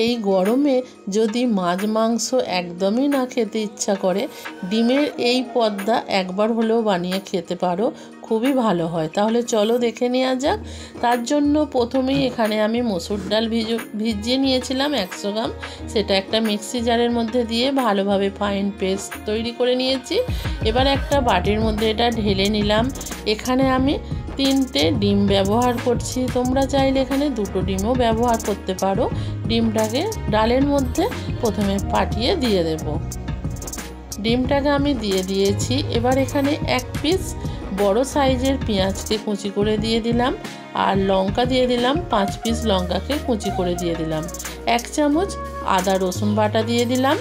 এই গরমে যদি মাছ মাংস একদমই না খেতে ইচ্ছা করে, ডিমের এই পদটা একবার হলেও বানিয়ে খেতে পারো, খুবই ভালো হয়। তাহলে চলো দেখে নেওয়া যাক। তার জন্য প্রথমেই এখানে আমি মসুর ডাল ভিজিয়ে নিয়েছিলাম 100 গ্রাম। সেটা একটা মিক্সি জারের মধ্যে দিয়ে ভালোভাবে ফাইন পেস্ট তৈরি করে নিয়েছি। এবার একটা বাটির মধ্যে এটা ঢেলে নিলাম। এখানে আমি 3টে ডিম ব্যবহার করছি, তোমরা চাইলে এখানে 2টো ডিমও ব্যবহার করতে পারো। ডিমটাকে ডালের মধ্যে প্রথমে ফাটিয়ে দিয়ে দেব। ডিমটাকে আমি দিয়ে দিয়েছি। এবার এখানে 1 পিস বড় সাইজের পেঁয়াজকে কুচি করে দিয়ে দিলাম, আর লঙ্কা দিয়ে দিলাম 5 পিস লঙ্কাকে কুচি করে দিয়ে দিলাম। 1 চামচ আদা রসুন বাটা দিয়ে দিলাম,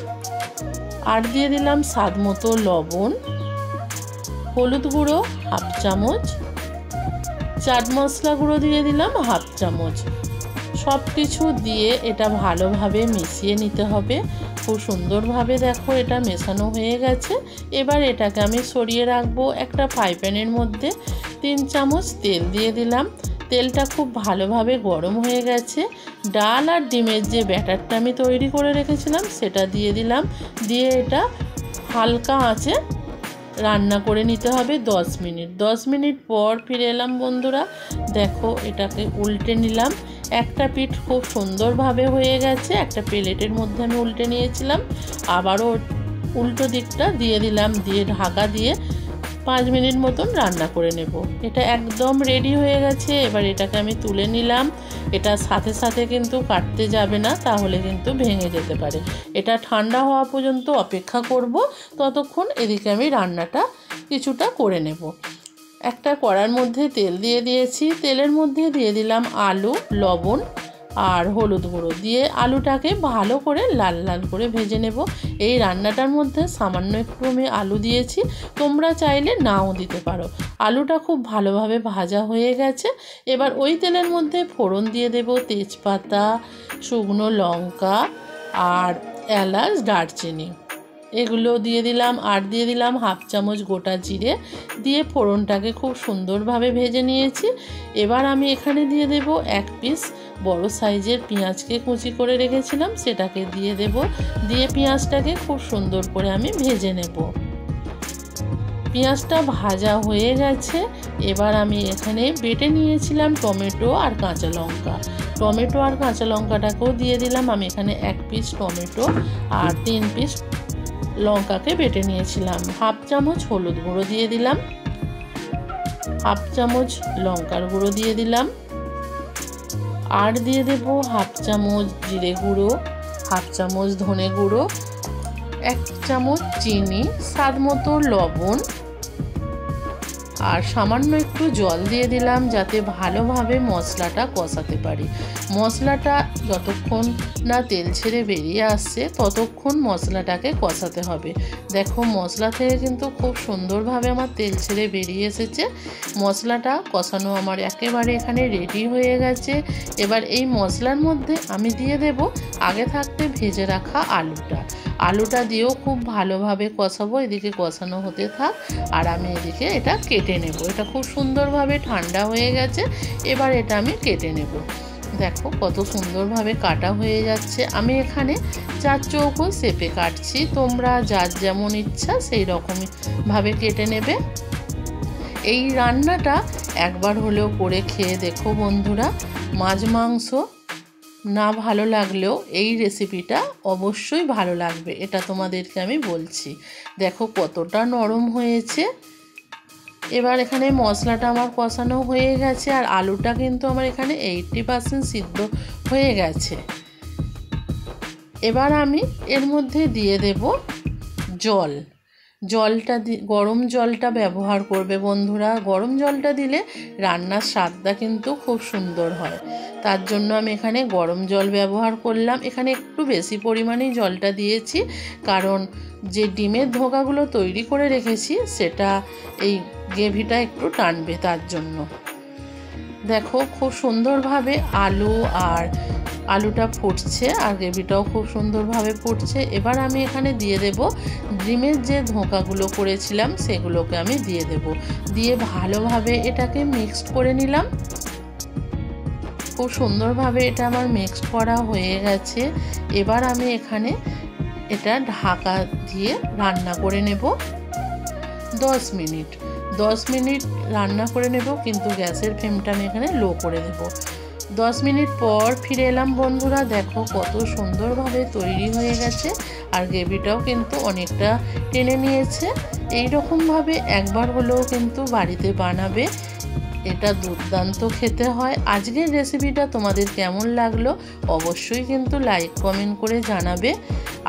আর দিয়ে দিলাম স্বাদ মতো লবণ, হলুদ গুঁড়ো 1/2 চামচ, চাট মশলা গুঁড়ো দিয়ে দিলাম 1/2 চামচ। সব কিছু দিয়ে এটা ভালোভাবে মিশিয়ে নিতে হবে। খুব সুন্দরভাবে দেখো এটা মেশানো হয়ে গেছে। এবার এটাকে আমি সরিয়ে রাখবো। একটা ফ্রাই প্যানের মধ্যে 3 চামচ তেল দিয়ে দিলাম। তেলটা খুব ভালোভাবে গরম হয়ে গেছে। ডাল আর ডিমের যে ব্যাটারটা আমি তৈরি করে রেখেছিলাম সেটা দিয়ে দিলাম। দিয়ে এটা হালকা আঁচে রান্না করে নিতে হবে 10 মিনিট। 10 মিনিট পর ফিরে এলাম বন্ধুরা। দেখো এটাকে উল্টে নিলাম। একটা পিঠ খুব সুন্দরভাবে হয়ে গেছে। একটা প্লেটের মধ্যে আমি উল্টে নিয়েছিলাম, আবারও উল্টো দিকটা দিয়ে দিলাম, দিয়ে ঢাকা দিয়ে 5 মিনিট মতন রান্না করে নেব। এটা একদম রেডি হয়ে গেছে। এবার এটাকে আমি তুলে নিলাম। এটা সাথে সাথে কিন্তু কাটতে যাবে না, তাহলে কিন্তু ভেঙে যেতে পারে। এটা ঠান্ডা হওয়া পর্যন্ত অপেক্ষা করব। ততক্ষণ এদিকে আমি রান্নাটা কিছুটা করে নেব। একটা কড়ার মধ্যে তেল দিয়ে দিয়েছি। তেলের মধ্যে দিয়ে দিলাম আলু, লবণ আর হলুদ গুঁড়ো দিয়ে আলুটাকে ভালো করে লাল লাল করে ভেজে নেব। এই রান্নাটার মধ্যে সামান্য একটু আমি আলু দিয়েছি, তোমরা চাইলে নাও দিতে পারো। আলুটা খুব ভালোভাবে ভাজা হয়ে গেছে। এবার ওই তেলের মধ্যে ফোড়ন দিয়ে দেব তেজপাতা, শুকনো লঙ্কা আর এলাচ, দারচিনি, এগুলো দিয়ে দিলাম। আর দিয়ে দিলাম 1/2 চামচ গোটা জিরে। দিয়ে ফোড়নটাকে খুব সুন্দরভাবে ভেজে নিয়েছি। এবার আমি এখানে দিয়ে দেব 1 পিস বড় সাইজের পেঁয়াজকে কুচি করে রেখেছিলাম, সেটাকে দিয়ে দেব। দিয়ে পেঁয়াজটাকে খুব সুন্দর করে আমি ভেজে নেব। পেঁয়াজটা ভাজা হয়ে গেছে। এবার আমি এখানে বেটে নিয়েছিলাম টমেটো আর কাঁচা লঙ্কা। টমেটো আর কাঁচা লঙ্কাটাকেও দিয়ে দিলাম। আমি এখানে 1 পিস টমেটো আর 3 পিস লঙ্কাকে বেটে নিয়েছিলাম। 1/2 চামচ হলুদ গুঁড়ো দিয়ে দিলাম, 1/2 চামচ লঙ্কার গুঁড়ো দিয়ে দিলাম, আর দিয়ে দেব 1/2 চামচ জিরে গুঁড়ো, 1/2 চামচ ধনে গুঁড়ো, 1 চামচ চিনি, স্বাদ মতো লবণ, আর সামান্য একটু জল দিয়ে দিলাম যাতে ভালোভাবে মশলাটা কষাতে পারি। মশলাটা যতক্ষণ না তেল ছেড়ে বেরিয়ে আসছে ততক্ষণ মশলাটাকে কষাতে হবে। দেখো মশলা থেকে কিন্তু খুব সুন্দরভাবে আমার তেল ছেড়ে বেরিয়ে এসেছে। মশলাটা কষানো আমার একেবারে এখানে রেডি হয়ে গেছে। এবার এই মশলার মধ্যে আমি দিয়ে দেব আগে থাকতে ভেজে রাখা আলুটা। আলুটা দিয়েও খুব ভালোভাবে কষাবো। এদিকে কষানো হতে থাক আর আমি এদিকে এটা কেটে নেব। এটা খুব সুন্দরভাবে ঠান্ডা হয়ে গেছে। এবার এটা আমি কেটে নেব। দেখো কত সুন্দরভাবে কাটা হয়ে যাচ্ছে। আমি এখানে 4 চৌকো শেপে কাটছি, তোমরা যার যেমন ইচ্ছা সেই রকমভাবে কেটে নেবে। এই রান্নাটা একবার হলেও করে খেয়ে দেখো বন্ধুরা। মাছ মাংস না ভালো লাগলেও এই রেসিপিটা অবশ্যই ভালো লাগবে, এটা তোমাদেরকে আমি বলছি। দেখো কতটা নরম হয়েছে। এবার এখানে মশলাটা আমার কষানো হয়ে গেছে আর আলুটা কিন্তু আমার এখানে 80% সিদ্ধ হয়ে গেছে। এবার আমি এর মধ্যে দিয়ে দেব জল। জলটা গরম জলটা ব্যবহার করবে বন্ধুরা। গরম জলটা দিলে রান্নার স্বাদটা কিন্তু খুব সুন্দর হয়। তার জন্য আমি এখানে গরম জল ব্যবহার করলাম। এখানে একটু বেশি পরিমাণেই জলটা দিয়েছি, কারণ যে ডিমের ধোকাগুলো তৈরি করে রেখেছি সেটা এই গ্রেভিটা একটু টানবে, তার জন্য। দেখো খুব সুন্দরভাবে আলুটা ফুটছে আর গ্রেভিটাও খুব সুন্দরভাবে ফুটছে। এবার আমি এখানে দিয়ে দেব ডিমের যে ধোঁকাগুলো করেছিলাম সেগুলোকে আমি দিয়ে দেব। দিয়ে ভালোভাবে এটাকে মিক্সড করে নিলাম। খুব সুন্দরভাবে এটা আমার মিক্সড করা হয়ে গেছে। এবার আমি এখানে এটা ঢাকা দিয়ে রান্না করে নেব 10 মিনিট। 10 মিনিট রান্না করে নেব, কিন্তু গ্যাসের ফ্লেমটা আমি এখানে লো করে দেব। 10 মিনিট পর ফিরে এলাম বন্ধুরা। দেখো কত সুন্দরভাবে তৈরি হয়ে গেছে, আর গ্রেভিটাও কিন্তু অনেকটা টেনে নিয়েছে। এই রকমভাবে একবার হলেও কিন্তু বাড়িতে বানাবে, এটা দুর্দান্ত খেতে হয়। আজকের রেসিপিটা তোমাদের কেমন লাগলো অবশ্যই কিন্তু লাইক কমেন্ট করে জানাবে।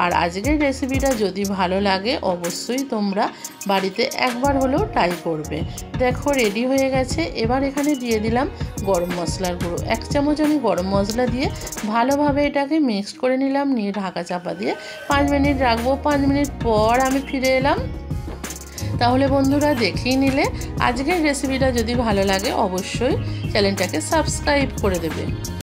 আর আজকের রেসিপিটা যদি ভালো লাগে অবশ্যই তোমরা বাড়িতে একবার হলেও ট্রাই করবে। দেখো রেডি হয়ে গেছে। এবার এখানে দিয়ে দিলাম গরম মশলার গুঁড়ো। 1 চামচ আমি গরম মশলা দিয়ে ভালোভাবে এটাকে মিক্সড করে নিলাম, নিয়ে ঢাকা চাপা দিয়ে 5 মিনিট রাখবো। 5 মিনিট পর আমি ফিরে এলাম। তাহলে বন্ধুরা দেখেই নিলে, আজকের রেসিপিটা যদি ভালো লাগে অবশ্যই চ্যানেলটাকে সাবস্ক্রাইব করে দেবে।